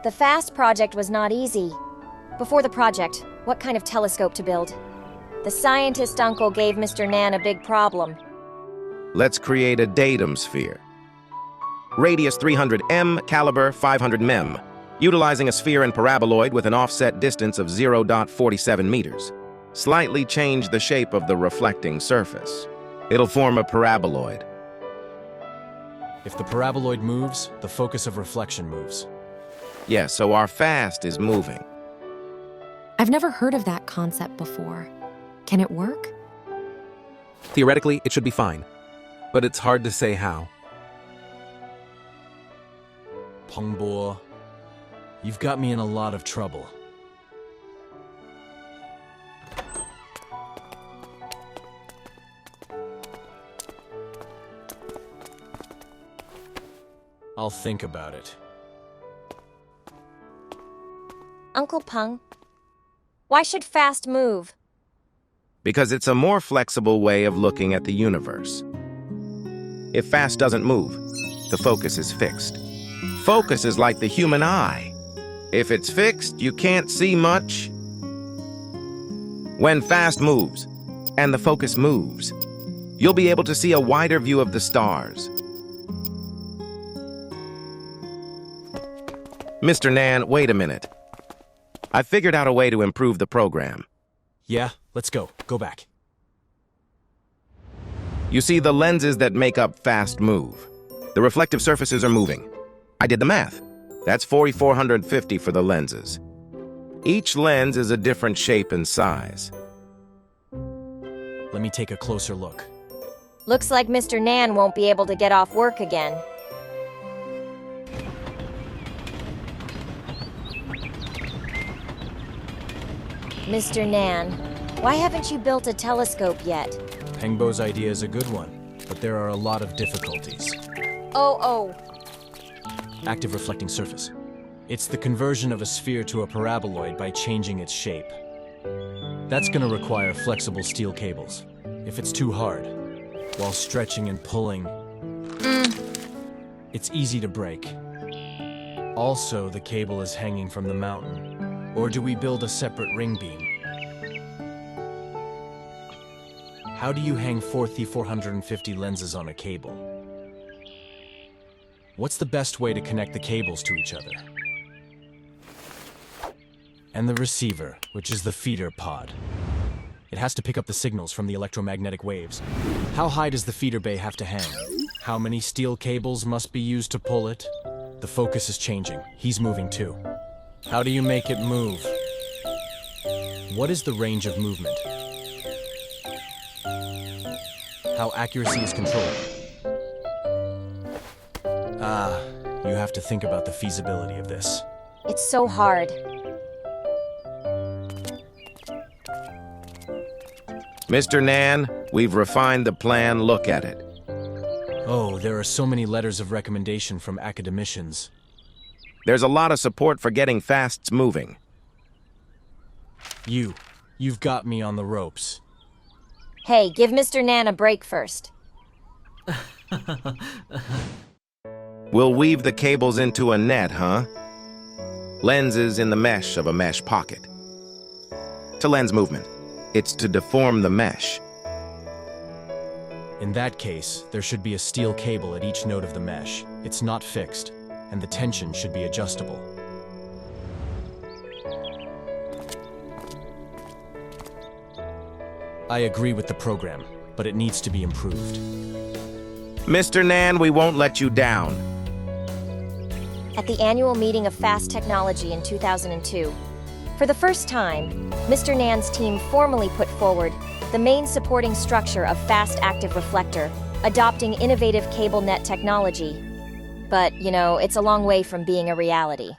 The FAST project was not easy. Before the project, what kind of telescope to build? The scientist uncle gave Mr. Nan a big problem. Let's create a datum sphere. Radius 300 m, caliber 500 mem, utilizing a sphere and paraboloid with an offset distance of 0.47 meters. Slightly change the shape of the reflecting surface. It'll form a paraboloid. If the paraboloid moves, the focus of reflection moves. Yes, so our FAST is moving. I've never heard of that concept before. Can it work? Theoretically, it should be fine, but it's hard to say how. Pengbo, you've got me in a lot of trouble. I'll think about it. Uncle Peng, why should FAST move? Because it's a more flexible way of looking at the universe. If FAST doesn't move, the focus is fixed. Focus is like the human eye. If it's fixed, you can't see much. When FAST moves, and the focus moves, you'll be able to see a wider view of the stars. Mr. Nan, wait a minute. I figured out a way to improve the program. Yeah, let's go. Go back. You see, the lenses that make up FAST move. The reflective surfaces are moving. I did the math. That's 4,450 for the lenses. Each lens is a different shape and size. Let me take a closer look. Looks like Mr. Nan won't be able to get off work again. Mr. Nan, why haven't you built a telescope yet? Pengbo's idea is a good one, but there are a lot of difficulties. Oh. Active reflecting surface. It's the conversion of a sphere to a paraboloid by changing its shape. That's going to require flexible steel cables. If it's too hard, while stretching and pulling, it's easy to break. Also, the cable is hanging from the mountain. Or do we build a separate ring beam? How do you hang 4,450 lenses on a cable? What's the best way to connect the cables to each other? And the receiver, which is the feeder pod. It has to pick up the signals from the electromagnetic waves. How high does the feeder bay have to hang? How many steel cables must be used to pull it? The focus is changing. He's moving too. How do you make it move? What is the range of movement? How accuracy is controlled? You have to think about the feasibility of this. It's so hard. Mr. Nan, we've refined the plan. Look at it. Oh, there are so many letters of recommendation from academicians. There's a lot of support for getting FASTs moving. You've got me on the ropes. Hey, give Mr. Nan a break first. We'll weave the cables into a net, huh? Lenses in the mesh of a mesh pocket. To lens movement, it's to deform the mesh. In that case, there should be a steel cable at each node of the mesh. It's not fixed, and the tension should be adjustable. I agree with the program, but it needs to be improved. Mr. Nan, we won't let you down. At the annual meeting of FAST Technology in 2002, for the first time, Mr. Nan's team formally put forward the main supporting structure of FAST active reflector, adopting innovative cable net technology. But, it's a long way from being a reality.